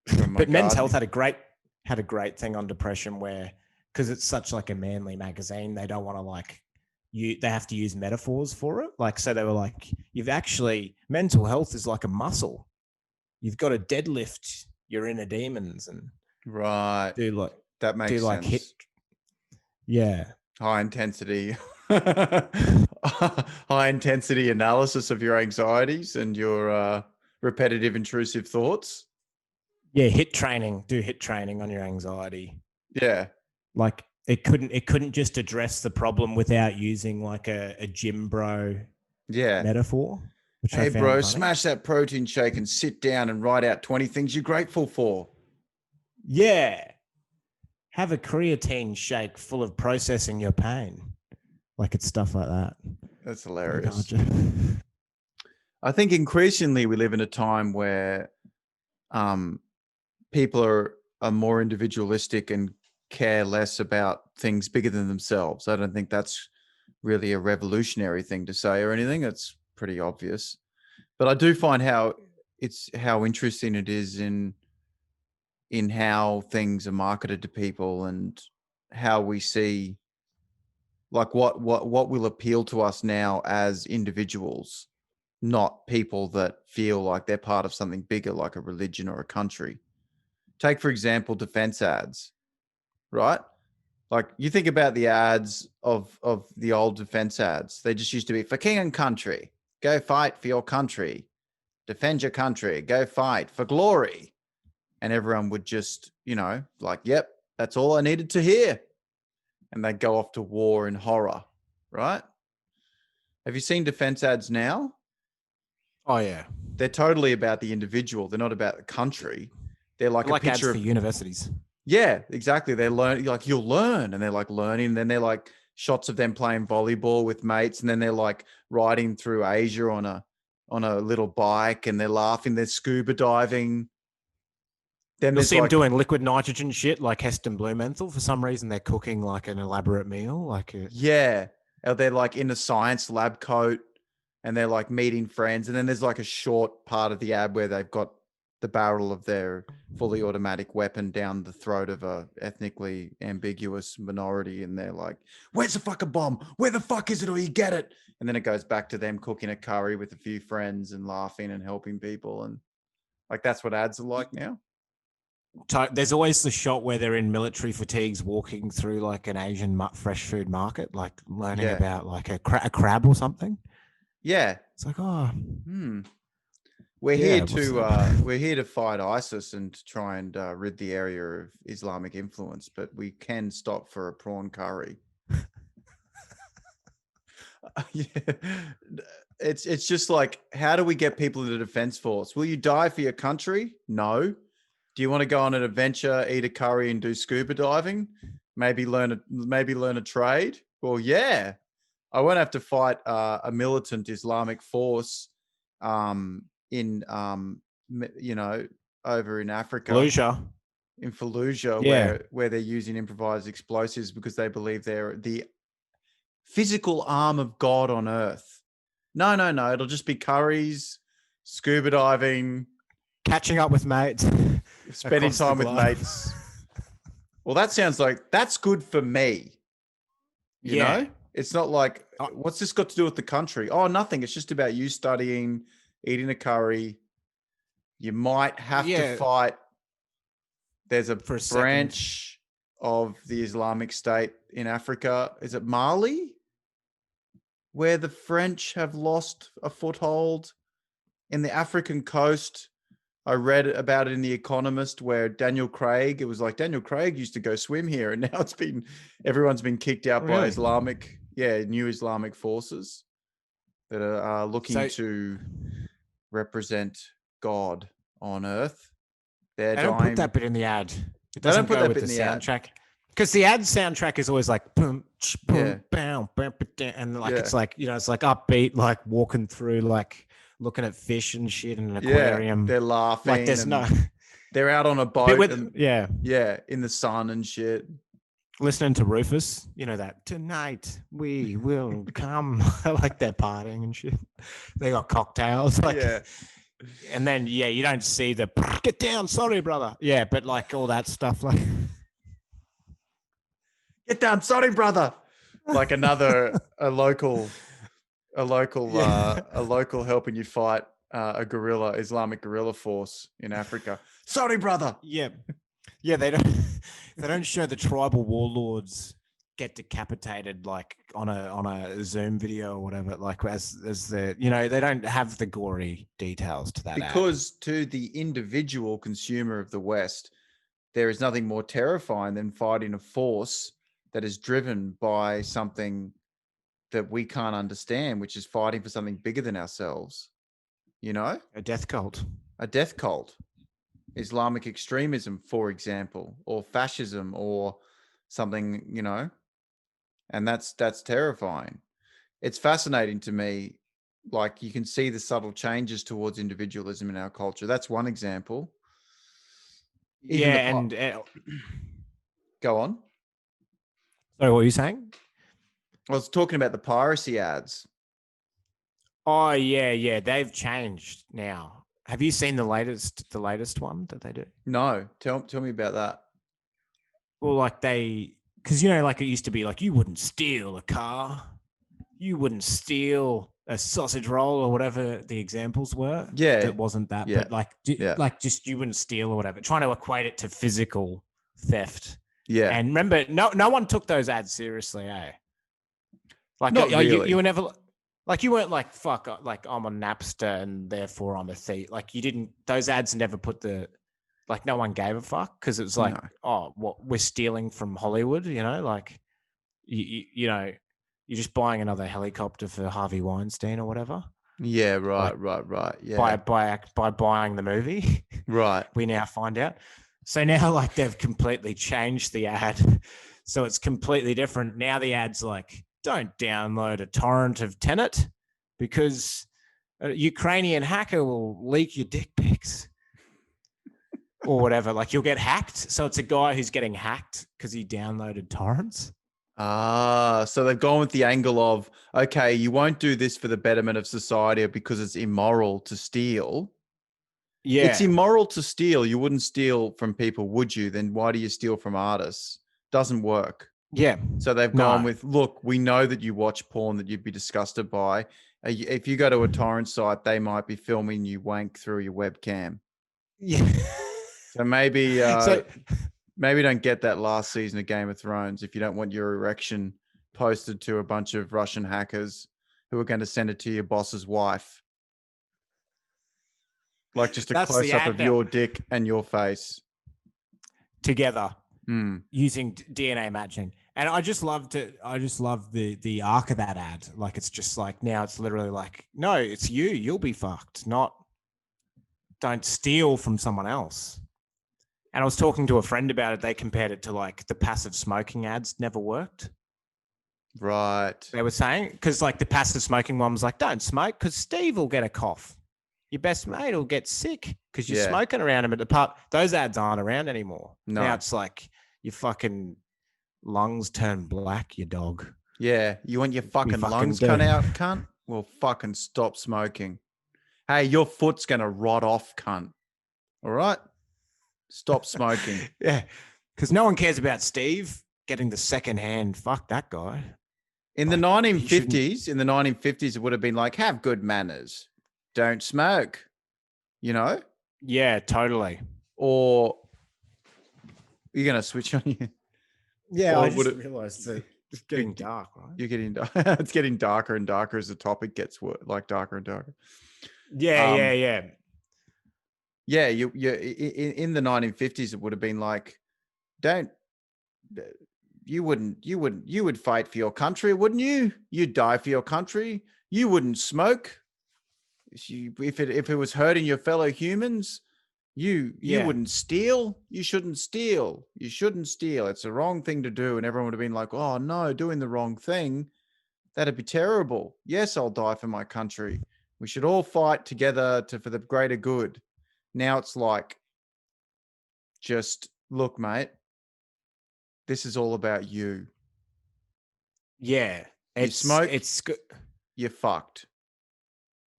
But Men's Health had a great thing on depression where, because it's such like a manly magazine, they don't want to like, they have to use metaphors for it. Like, so they were like, mental health is like a muscle. You've got to deadlift your inner demons and that makes sense. Like high intensity analysis of your anxieties and your repetitive intrusive thoughts. Yeah, HIIT training. Do HIIT training on your anxiety. Yeah. Like it couldn't just address the problem without using like a gym bro metaphor. Hey bro, smash that protein shake and sit down and write out 20 things you're grateful for. Yeah. have a creatine shake full of processing your pain. Like it's stuff like that. That's hilarious. Like, I think increasingly we live in a time where people are more individualistic and care less about things bigger than themselves. I don't think that's really a revolutionary thing to say or anything. It's pretty obvious. But I do find how interesting it is in how things are marketed to people and how we see like what will appeal to us now as individuals, not people that feel like they're part of something bigger like a religion or a country. Take, for example, defense ads, right? Like you think about the ads of the old defense ads. They just used to be for king and country. Go fight for your country. Defend your country. Go fight for glory. And everyone would just, like, yep, that's all I needed to hear. And they'd go off to war in horror, right? Have you seen defense ads now? oh yeah, They're totally about the individual. They're not about the country. They're like a ads picture for of universities. Yeah, exactly. They learn, like you'll learn, and they're like learning. And then they're like shots of them playing volleyball with mates, and then they're like riding through Asia on a little bike, and they're laughing. They're scuba diving. Then You'll there's see them like doing liquid nitrogen shit like Heston Blumenthal. For some reason, they're cooking like an elaborate meal. yeah, or they're like in a science lab coat, and they're like meeting friends. And then there's like a short part of the ad where they've got the barrel of their fully automatic weapon down the throat of a ethnically ambiguous minority, and they're like, where's the fucking bomb? Where the fuck is it? Or you get it. And then it goes back to them cooking a curry with a few friends and laughing and helping people. And like that's what ads are like now. There's always the shot where they're in military fatigues walking through like an Asian fresh food market, like learning about like a crab or something. Yeah. It's like, oh, we're here to fight ISIS and try and rid the area of Islamic influence, but we can stop for a prawn curry. Yeah. It's just like, how do we get people into the defense force? Will you die for your country? No. Do you want to go on an adventure, eat a curry, and do scuba diving? Maybe learn a trade? Well, yeah. I won't have to fight a militant Islamic force in over in Africa. Fallujah. In Fallujah, Yeah. where they're using improvised explosives because they believe they're the physical arm of God on earth. No. It'll just be curries, scuba diving, Catching up with mates, spending time with mates. Well, that sounds like that's good for me. You know? It's not like, what's this got to do with the country? Oh, nothing. It's just about you studying, eating a curry. You might have to fight. There's a branch of the Islamic State in Africa. Is it Mali? Where the French have lost a foothold in the African coast. I read about it in The Economist where Daniel Craig used to go swim here, and now everyone's been kicked out by new Islamic forces that are looking to represent God on earth. They don't put that bit in the ad. It doesn't go with the soundtrack. Because the ad soundtrack is always like boom, boom, bam, bam, and like it's like, it's like upbeat, like walking through, like looking at fish and shit in an aquarium. They're laughing. Like there's they're out on a boat in the sun and shit. Listening to Rufus, that tonight we will come. Like they're partying and shit. They got cocktails. And then you don't see the get down, sorry brother. Yeah, but like all that stuff, like get down, sorry brother. Like a local helping you fight a Islamic guerrilla force in Africa. Sorry, brother. Yeah. They don't show the tribal warlords get decapitated like on a Zoom video or whatever. Like as the they don't have the gory details to that. Because to the individual consumer of the West, there is nothing more terrifying than fighting a force that is driven by something that we can't understand, which is fighting for something bigger than ourselves. A death cult. A death cult. Islamic extremism, for example, or fascism, or something, you know, and that's terrifying. It's fascinating to me. Like, you can see the subtle changes towards individualism in our culture. That's one example. Even Yeah, and go on. sorry, what were you saying? I was talking about the piracy ads. Oh yeah, they've changed now. Have you seen the latest one that they do? No, tell me about that. Well, like because like it used to be like you wouldn't steal a car, you wouldn't steal a sausage roll or whatever the examples were. Yeah, That wasn't that, yeah, but like yeah, like just you wouldn't steal or whatever. Trying to equate it to physical theft. yeah. And remember, no one took those ads seriously, eh? Like Not really. you were never like you weren't like fuck like I'm a Napster and therefore I'm a thief. Like you didn't. Those ads never put the like no one gave a fuck because it was like, No. oh, what we're stealing from Hollywood, like you know, you're just buying another helicopter for Harvey Weinstein or whatever. Yeah, right, Like, right. Yeah. by buying the movie. Right. We now find out. So now like they've completely changed the ad. So it's completely different. Now the ad's like, don't download a torrent of Tenet because a Ukrainian hacker will leak your dick pics or whatever. Like you'll get hacked. So it's a guy who's getting hacked because he downloaded torrents. So they've gone with the angle of, okay, you won't do this for the betterment of society or because it's immoral to steal. Yeah. It's immoral to steal. You wouldn't steal from people, would you? Then why do you steal from artists? Doesn't work. Yeah. So they've gone with, look, we know that you watch porn that you'd be disgusted by. If you go to a torrent site, they might be filming you wank through your webcam. Yeah. So maybe maybe don't get that last season of Game of Thrones if you don't want your erection posted to a bunch of Russian hackers who are going to send it to your boss's wife. Like just a close up of your dick and your face together using DNA matching. And I just love the arc of that ad. Like it's just like now it's literally like, no, it's you'll be fucked, not don't steal from someone else. And I was talking to a friend about it. They compared it to like the passive smoking ads never worked. Right. They were saying, because like the passive smoking one was like, don't smoke because Steve will get a cough. Your best mate will get sick because you're smoking around him at the pub. Those ads aren't around anymore. No. Now it's like your fucking lungs turn black, you dog. Yeah. You want your fucking lungs cut out, cunt? Well, fucking stop smoking. Hey, your foot's going to rot off, cunt. All right? Stop smoking. Yeah. Because no one cares about Steve getting the second hand. Fuck that guy. In the 1950s, it would have been like, have good manners. Don't smoke. You know? Yeah, totally. Or you're going to switch on you. Yeah, I just realized that it's getting dark, right? You're getting dark. It's getting darker and darker as the topic gets like darker and darker. Yeah. Yeah, you in the 1950s, it would have been like, you would fight for your country, wouldn't you? You'd die for your country. You wouldn't smoke. If it was hurting your fellow humans, you wouldn't steal. You shouldn't steal. You shouldn't steal. It's the wrong thing to do. And everyone would have been like, oh no, doing the wrong thing. That'd be terrible. Yes, I'll die for my country. We should all fight together for the greater good. Now it's like, just look, mate, this is all about you. Yeah. You smoke, you're fucked.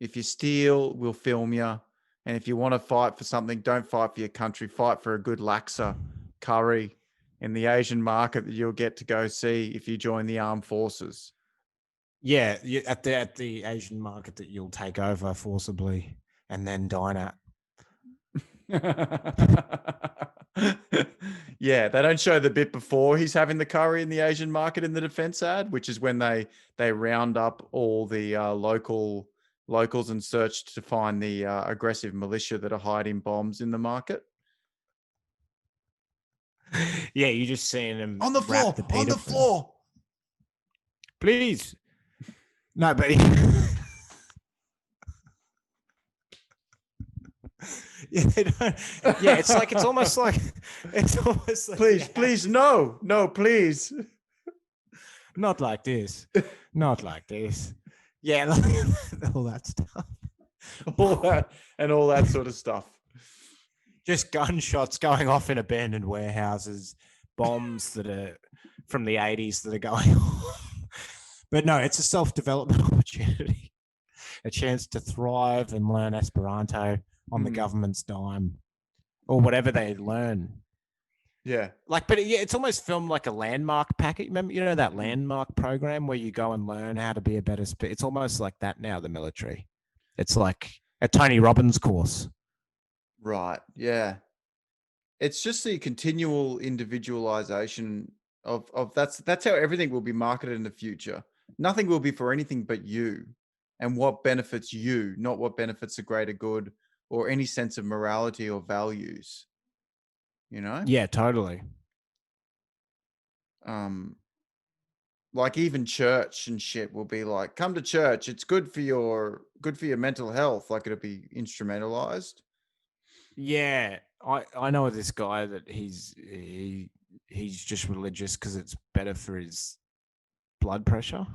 If you steal, we'll film you. And if you want to fight for something, don't fight for your country. Fight for a good laksa curry in the Asian market that you'll get to go see if you join the armed forces. Yeah, at the Asian market that you'll take over forcibly and then dine at. Yeah, they don't show the bit before he's having the curry in the Asian market in the defense ad, which is when they round up all the locals and search to find the aggressive militia that are hiding bombs in the market. Yeah, you just seeing them on the floor. Please. No, but Yeah, they don't. Yeah, it's almost like Please, please, no, no, please. not like this, not like this. Yeah, like, all that stuff. All that and all that sort of stuff. Just gunshots going off in abandoned warehouses, bombs that are from the 80s that are going off. But no, it's a self-development opportunity, a chance to thrive and learn Esperanto on the government's dime or whatever they learn. Yeah. Like, but yeah, it's almost filmed like a landmark packet. Remember, you know, that landmark program where you go and learn how to be a better It's almost like that now, the military. It's like a Tony Robbins course. Right. Yeah. It's just the continual individualization of that's how everything will be marketed in the future. Nothing will be for anything but you and what benefits you, not what benefits the greater good or any sense of morality or values. You know? Yeah, totally. Like even church and shit will be like, come to church, it's good for your mental health. Like it'll be instrumentalized. Yeah, I know this guy that he's just religious because it's better for his blood pressure.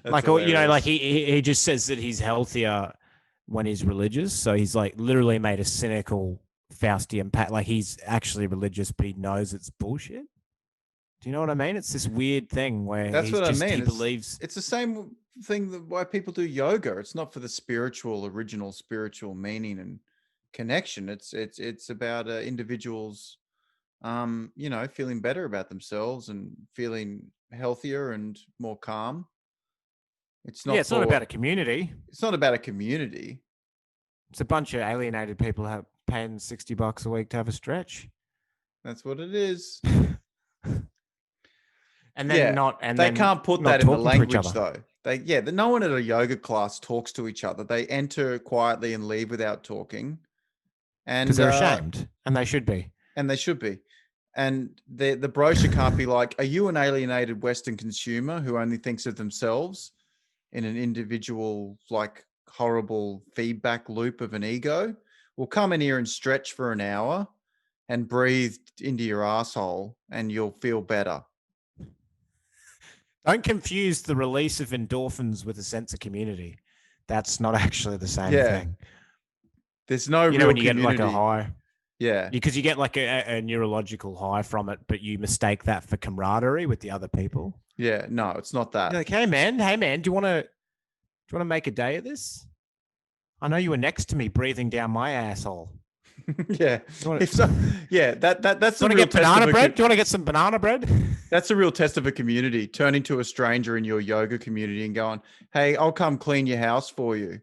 Like, you know, like he just says that he's healthier when he's religious. So he's like literally made a cynical Faustian pact. Like he's actually religious, but he knows it's bullshit. Do you know what I mean? It's this weird thing where That's what I mean. he believes it's the same thing that why people do yoga. It's not for the original spiritual meaning and connection. It's about individuals, you know, feeling better about themselves and feeling healthier and more calm. It's not. It's not about a community. It's not about a community. It's a bunch of alienated people paying $60 a week to have a stretch. That's what it is. And then they can't put that in the language though. No one at a yoga class talks to each other. They enter quietly and leave without talking. And because they're ashamed, and they should be. And they should be. And the brochure can't be like, are you an alienated Western consumer who only thinks of themselves in an individual, like horrible feedback loop of an ego? Well, come in here and stretch for an hour and breathe into your asshole and you'll feel better. Don't confuse the release of endorphins with a sense of community. That's not actually the same thing. There's no real when you community. get like a high. Yeah. Because you get like a neurological high from it, but you mistake that for camaraderie with the other people. Yeah, no, it's not that. You're like, hey man, do you want to make a day of this? I know you were next to me breathing down my asshole. Yeah. That's the real banana bread? Do you want to get some banana bread? That's a real test of a community. Turning to a stranger in your yoga community and going, hey, I'll come clean your house for you.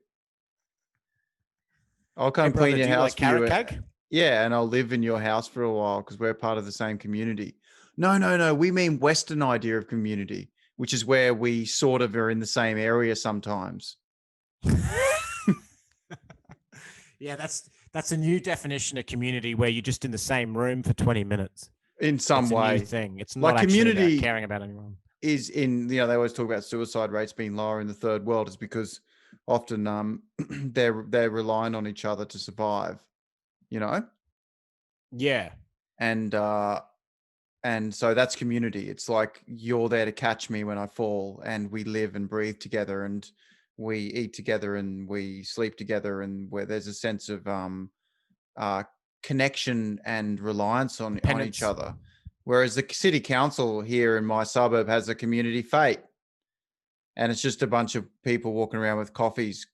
I'll come clean your house for you. Cake? Yeah, and I'll live in your house for a while because we're part of the same community. No. We mean Western idea of community, which is where we sort of are in the same area sometimes. Yeah, that's a new definition of community where you're just in the same room for 20 minutes. In some way. A new thing. It's not like community about caring about anyone. Is in, they always talk about suicide rates being lower in the third world is because often they're relying on each other to survive, you know? Yeah. And so that's community. It's like you're there to catch me when I fall, and we live and breathe together, and we eat together, and we sleep together, and where there's a sense of connection and reliance on each other. Whereas the city council here in my suburb has a community fete, and it's just a bunch of people walking around with coffees,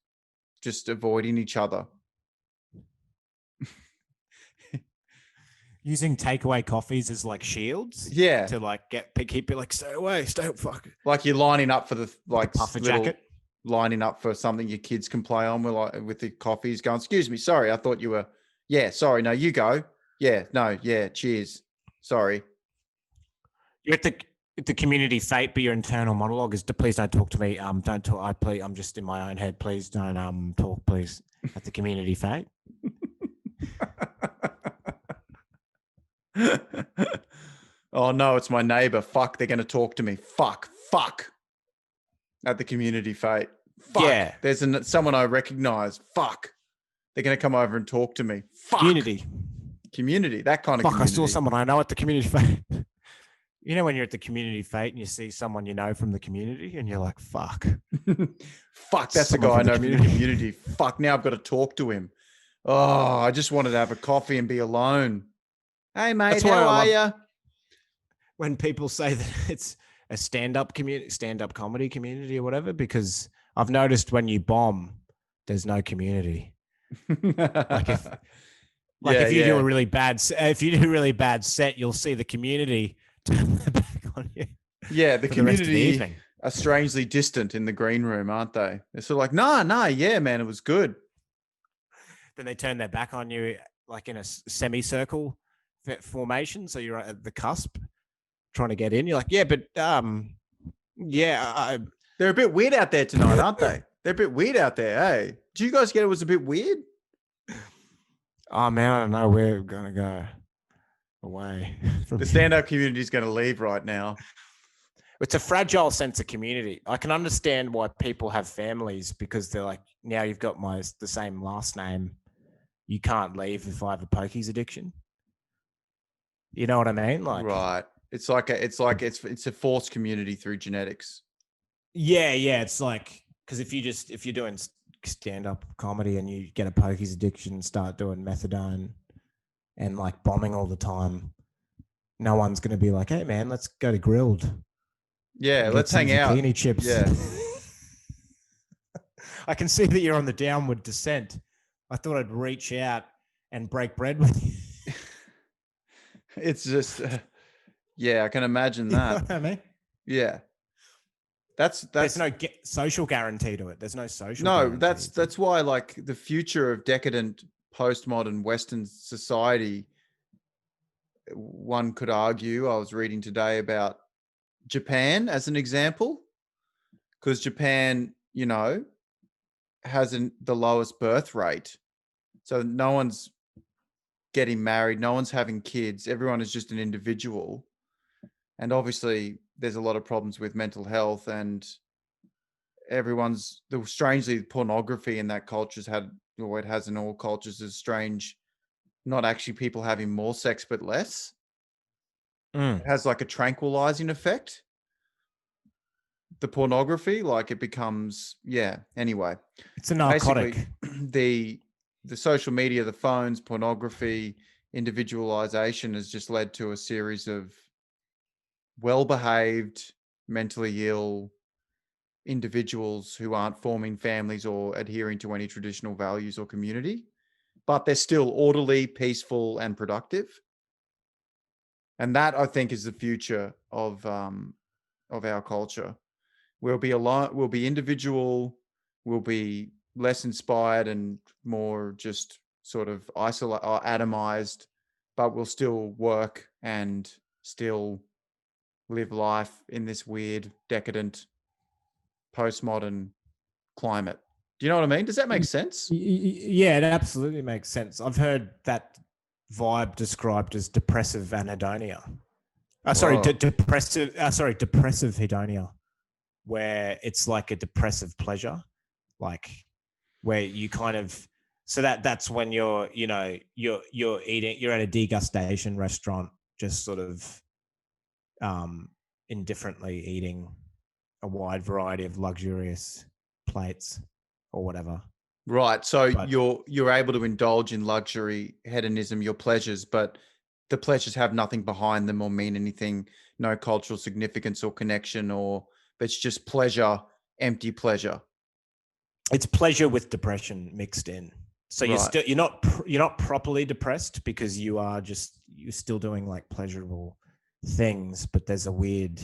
just avoiding each other. Using takeaway coffees as like shields, to like keep it like stay away, fuck. Like you're lining up for the puffer jacket, lining up for something your kids can play on with the coffees. Going, excuse me, sorry, I thought you were. Yeah, sorry, no, you go. Yeah, no, yeah, cheers. Sorry. You're at the community fete, but your internal monologue is, please don't talk to me. Don't talk. I'm just in my own head. Please don't talk, please. At the community fete. Oh no, it's my neighbor. Fuck, they're going to talk to me. Fuck. At the community fete. Fuck. Yeah. There's someone I recognize. Fuck. They're going to come over and talk to me. Fuck. Community. That kind of Fuck, community. I saw someone I know at the community fete. You know when you're at the community fete and you see someone you know from the community and you're like, fuck. Fuck, that's the guy I know from the community. Fuck, now I've got to talk to him. Oh, I just wanted to have a coffee and be alone. Hey, mate, how are you? When people say that it's a stand-up comedy community or whatever, because I've noticed when you bomb, there's no community. If you do a really bad set, you'll see the community turn their back on you. Yeah, the community are strangely distant in the green room, aren't they? They're sort of like, nah, yeah, man, it was good. Then they turn their back on you, like in a semicircle formation, so you're at the cusp, trying to get in. You're like, yeah, but yeah, they're a bit weird out there tonight, aren't they? They're a bit weird out there, hey? Did you guys get it was a bit weird? Oh man, I don't know. We're gonna go away. The stand-up community is going to leave right now. It's a fragile sense of community. I can understand why people have families, because they're like, now you've got the same last name. You can't leave if I have a pokies addiction. You know what I mean? Like, right. It's a forced community through genetics. Yeah. It's like, because if you're doing stand-up comedy and you get a pokies addiction and start doing methadone and like bombing all the time, no one's going to be like, hey man, let's go to Grilled. Yeah, let's hang out. Zucchini chips. Yeah. I can see that you're on the downward descent. I thought I'd reach out and break bread with you. It's just, yeah, I can imagine that. You know what I mean? Yeah. There's no social guarantee to it. There's no social. No, that's why, like, the future of decadent postmodern Western society, one could argue, I was reading today about Japan as an example, because Japan, has the lowest birth rate. So no one's getting married, no one's having kids. Everyone is just an individual. And obviously there's a lot of problems with mental health, and strangely, pornography in that culture's had, or it has in all cultures, is strange. Not actually people having more sex, but less. It has like a tranquilizing effect. The pornography, like, it becomes, anyway. It's a narcotic. Basically, the social media, the phones, pornography, individualization has just led to a series of well-behaved, mentally ill individuals who aren't forming families or adhering to any traditional values or community, but they're still orderly, peaceful, and productive. And that, I think, is the future of our culture. We'll be alone. We'll be individual. We'll be less inspired and more just sort of isolate or atomized, but we'll still work and still live life in this weird, decadent, postmodern climate. Do you know what I mean? Does that make sense? Yeah, it absolutely makes sense. I've heard that vibe described as depressive anhedonia. Depressive hedonia, where it's like a depressive pleasure, like where you kind of, so that's when you're eating, you're at a degustation restaurant, just sort of indifferently eating a wide variety of luxurious plates or whatever. Right. So you're able to indulge in luxury, hedonism, your pleasures, but the pleasures have nothing behind them or mean anything, no cultural significance or connection, but it's just pleasure, empty pleasure. It's pleasure with depression mixed in. So you're not properly depressed, because you're still doing like pleasurable things, but there's a weird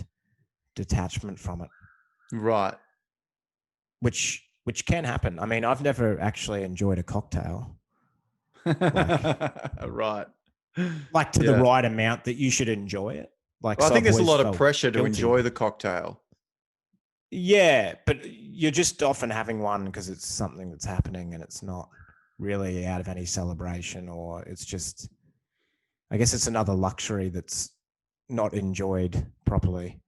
detachment from it. Right. Which can happen. I mean, I've never actually enjoyed a cocktail. Right. Like to the right amount that you should enjoy it. Like, I think there's a lot of pressure to enjoy the cocktail. Yeah, but you're just often having one because it's something that's happening and it's not really out of any celebration, or it's just, I guess it's another luxury that's not enjoyed properly.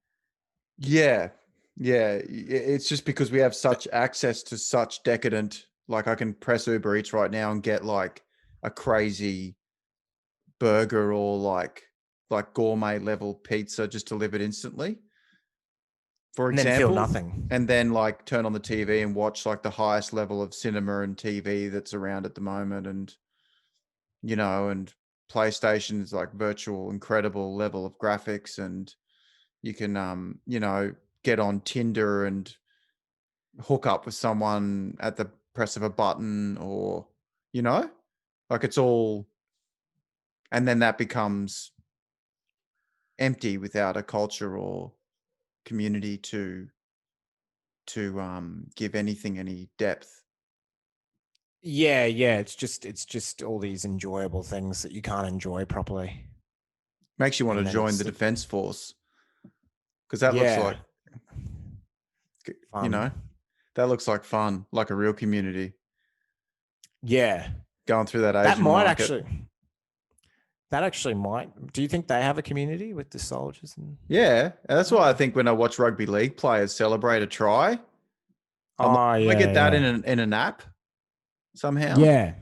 Yeah. Yeah, it's just because we have such access to such decadent. Like, I can press Uber Eats right now and get like a crazy burger or like gourmet level pizza just delivered instantly, for And then feel example, nothing. and then like turn on the TV and watch like the highest level of cinema and TV that's around at the moment, and and PlayStation's like virtual incredible level of graphics, and you can get on Tinder and hook up with someone at the press of a button, or like it's all, and then that becomes empty without a culture or community to give anything any depth. Yeah, yeah. It's just all these enjoyable things that you can't enjoy properly. Makes you want And to then join it's the the defense force, because that looks yeah, like you know fun. that looks like fun, like a real community Yeah. going through that That Asian might market. actually that actually might. Do you think they have a community with the soldiers and Yeah, and that's why I think when I watch rugby league players celebrate a try, I'm like, Oh can I yeah, get that yeah. in an app somehow? Yeah.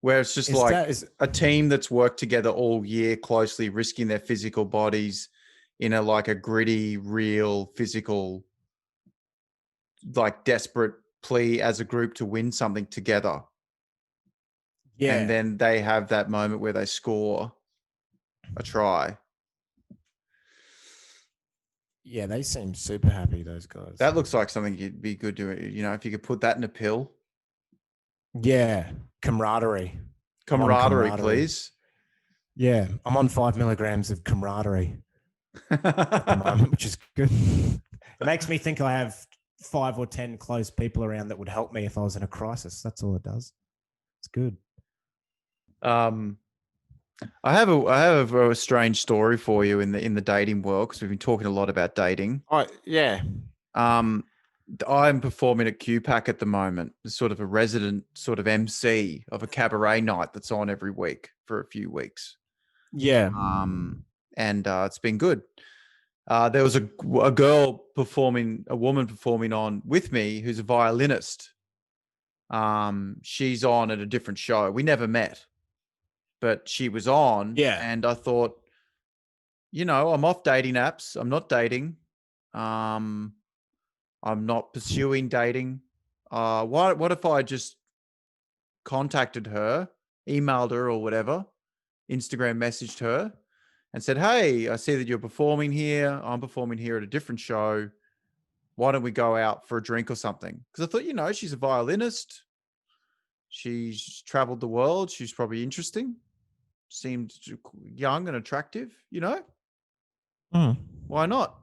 Where it's just Is like that is a team that's worked together all year closely, risking their physical bodies in a like a gritty, real, physical, like desperate plea as a group to win something together. And yeah. then they have that moment where they score a try. Yeah, they seem super happy, those guys. That looks like something you'd be good to, if you could put that in a pill. Yeah. Camaraderie. I'm on Camaraderie, camaraderie. please. Yeah. I'm on 5 milligrams of camaraderie at the moment, which is good. It makes me think I have 5 or 10 close people around that would help me if I was in a crisis. That's all it does. It's good. um, I have a strange story for you in the dating world, because we've been talking a lot about dating. Oh, yeah. Um, I'm performing at QPAC at the moment, sort of a resident sort of MC of a cabaret night that's on every week for a few weeks. Yeah. And it's been good. There was a woman performing on with me who's a violinist. She's on at a different show. We never met, but she was on, Yeah. and I thought, I'm off dating apps. I'm not dating. Um, I'm not pursuing dating. What if I just contacted her, emailed her or whatever, Instagram messaged her and said, "Hey, I see that you're performing here. I'm performing here at a different show. Why don't we go out for a drink or something?" Because I thought, she's a violinist. She's traveled the world. She's probably interesting. Seemed young and attractive. Mm. Why not?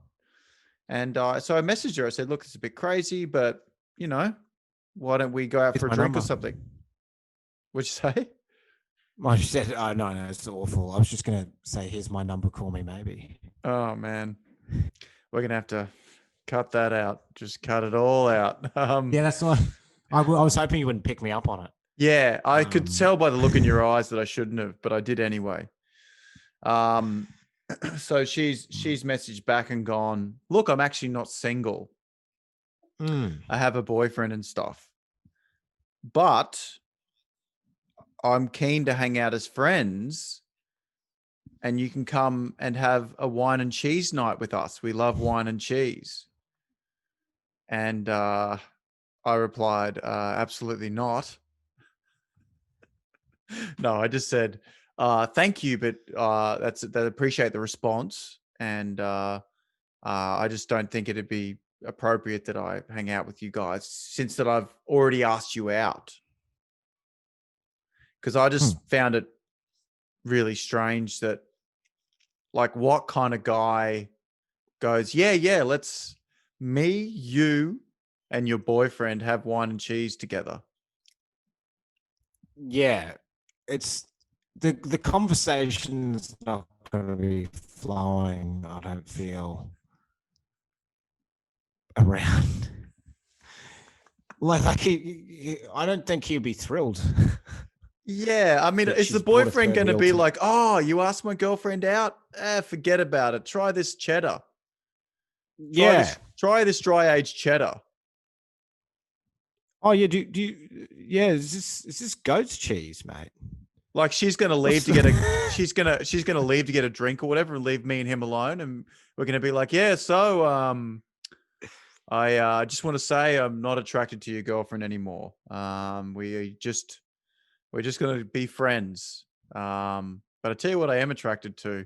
And so I messaged her. I said, "Look, it's a bit crazy, but why don't we go out Here's for a my drink or number. something?" What'd you say? I just said, oh, no, it's awful. I was just going to say, here's my number. Call me, maybe. Oh man, we're gonna have to cut that out. Just cut it all out. Yeah, that's what I was hoping you wouldn't pick me up on it. Yeah, I could tell by the look in your eyes that I shouldn't have, but I did anyway. So she's messaged back and gone, "Look, I'm actually not single. I have a boyfriend and stuff, but I'm keen to hang out as friends, and you can come and have a wine and cheese night with us. We love wine and cheese." And I replied, "Absolutely not." No, I just said, "Thank you, but that appreciate the response, and I just don't think it'd be appropriate that I hang out with you guys, since that I've already asked you out." Because I just found it really strange that, like, what kind of guy goes, "Yeah, yeah, let's you and your boyfriend have wine and cheese together." Yeah, it's the conversation's not going to be flowing. I don't feel around. Like I don't think he'd be thrilled. Yeah, I mean, That is the she's brought a boyfriend third going to wheel be to. like, "Oh, you asked my girlfriend out? Forget about it. Try this cheddar. Try this Yeah, Try this dry aged cheddar. Oh yeah, yeah, is this goat's cheese, mate? Like she's gonna leave to get a she's gonna leave to get a drink or whatever and leave me and him alone, and we're gonna be like, yeah, so I just want to say I'm not attracted to your girlfriend anymore. We're just gonna be friends. But I tell you what, I am attracted to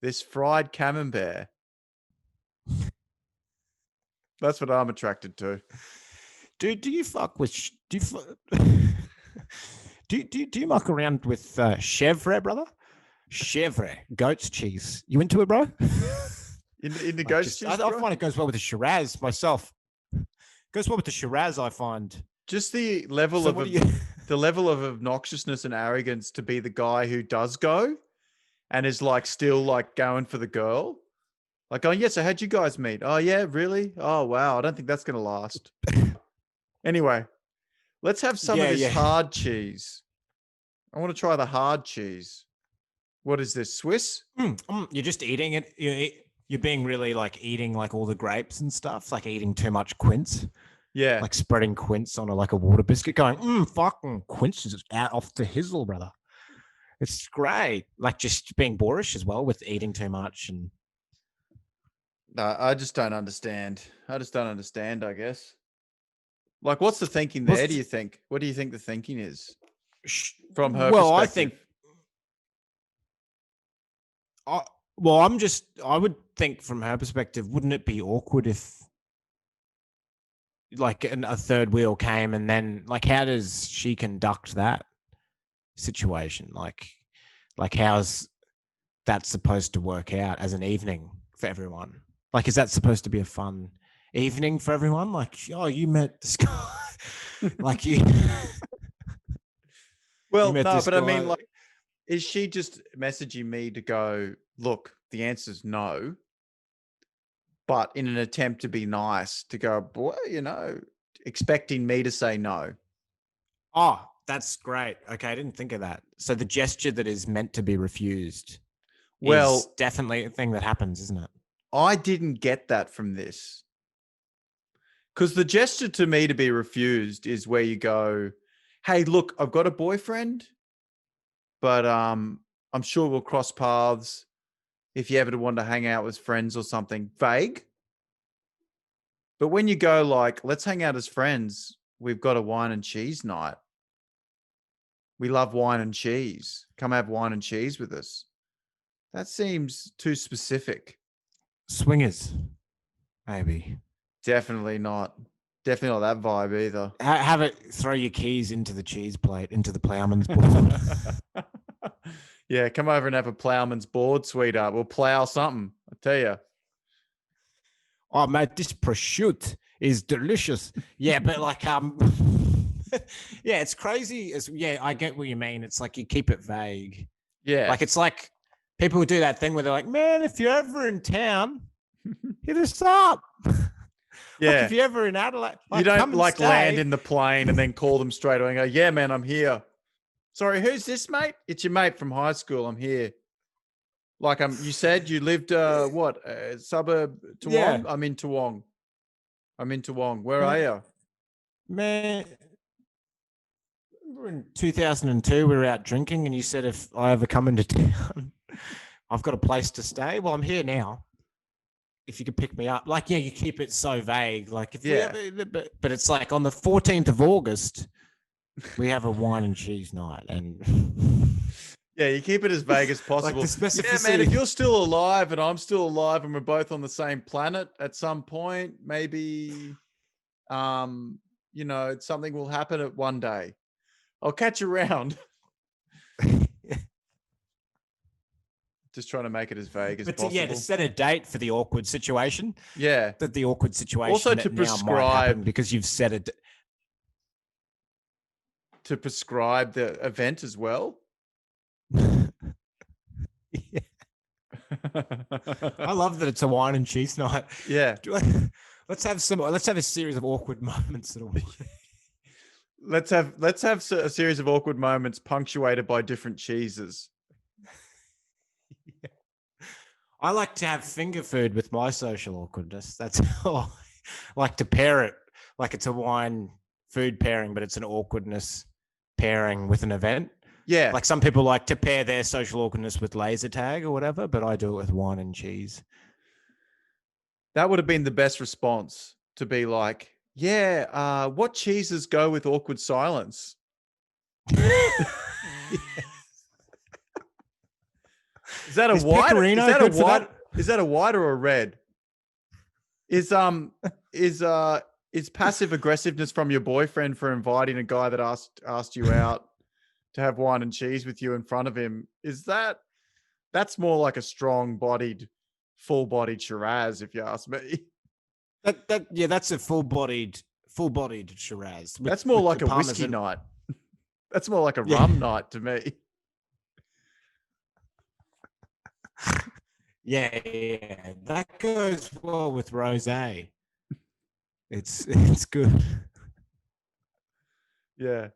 this fried camembert. That's what I'm attracted to. Do you fuck with do you muck around with chèvre, brother? Chèvre, goat's cheese. You into it, bro? In the goat's cheese, I find it goes well with the Shiraz myself. Goes well with the Shiraz, I find. Just the level So of what do you- the level of obnoxiousness and arrogance to be the guy who does go and is like still like going for the girl. Like, oh, yeah, so how'd you guys meet? Oh, yeah, really? Oh, wow. I don't think that's going to last. Anyway, let's have some of this hard cheese. I want to try the hard cheese. What is this, Swiss? You're just eating it. You're being really like eating like all the grapes and stuff, like eating too much quince. Yeah. Like spreading quince on like a water biscuit going, fucking quince is out off the hizzle, brother. It's great. Like just being boorish as well with eating too much and... No, I just don't understand. I guess. Like, what's the thinking there, do you think? What do you think the thinking is? From her perspective? I would think from her perspective, wouldn't it be awkward if like a third wheel came and then like how does she conduct that situation? Like how's that supposed to work out as an evening for everyone? Like, is that supposed to be a fun evening for everyone? Like, oh, you met this guy. Like you. Well, no, but guy. I mean, like, is she just messaging me to go, look, the answer's no, but in an attempt to be nice, to go, boy, expecting me to say no. Oh, that's great. Okay, I didn't think of that. So the gesture that is meant to be refused is definitely a thing that happens, isn't it? I didn't get that from this. Because the gesture to me to be refused is where you go, hey, look, I've got a boyfriend, but I'm sure we'll cross paths if you ever want to hang out with friends or something. Vague. But when you go like, let's hang out as friends, we've got a wine and cheese night. We love wine and cheese. Come have wine and cheese with us. That seems too specific. Swingers, maybe. Definitely not that vibe either. Have it, throw your keys into the cheese plate, into the ploughman's board. Yeah, come over and have a ploughman's board, sweetheart. We'll plough something, I tell you. Oh, mate, this prosciutto is delicious. Yeah, but like, yeah, it's crazy. I get what you mean. It's like you keep it vague. Yeah. Like, it's like people who do that thing where they're like, man, if you're ever in town, hit us up. Yeah. Like if you're ever in Adelaide, you don't like land in the plane and then call them straight away and go, yeah, man, I'm here. Sorry, who's this, mate? It's your mate from high school. I'm here. Like you said you lived suburb Toowong? Yeah. I'm in Toowong. Where are you? Man, in 2002 we were out drinking and you said if I ever come into town, I've got a place to stay. Well, I'm here now. If you could pick me up. Like, yeah, you keep it so vague. Like if but it's like on the 14th of August, we have a wine and cheese night and yeah, you keep it as vague as possible. Like the specificity. Yeah, man, if you're still alive and I'm still alive and we're both on the same planet at some point, maybe, something will happen at one day. I'll catch you around. Just trying to make it as vague as possible. Yeah, to set a date for the awkward situation. Yeah. That the awkward situation also to prescribe because you've set it. To prescribe the event as well. Yeah. I love that it's a wine and cheese night. Yeah. Let's have a series of awkward moments. Let's have a series of awkward moments punctuated by different cheeses. Yeah. I like to have finger food with my social awkwardness. That's how like to pair it, like it's a wine food pairing, but it's an awkwardness pairing with an event. Yeah. Like some people like to pair their social awkwardness with laser tag or whatever, but I do it with wine and cheese. That would have been the best response, to be like, yeah, what cheeses go with awkward silence? Is that a white? Pecorino Is that a good for white? that? Is that a white or a red? Is passive aggressiveness from your boyfriend for inviting a guy that asked you out to have wine and cheese with you in front of him? That's more like a strong-bodied, full-bodied Shiraz, if you ask me. That's a full-bodied Shiraz. That's more like a whiskey night. That's more like a rum night to me. Yeah, that goes well with rosé. It's good. Yeah.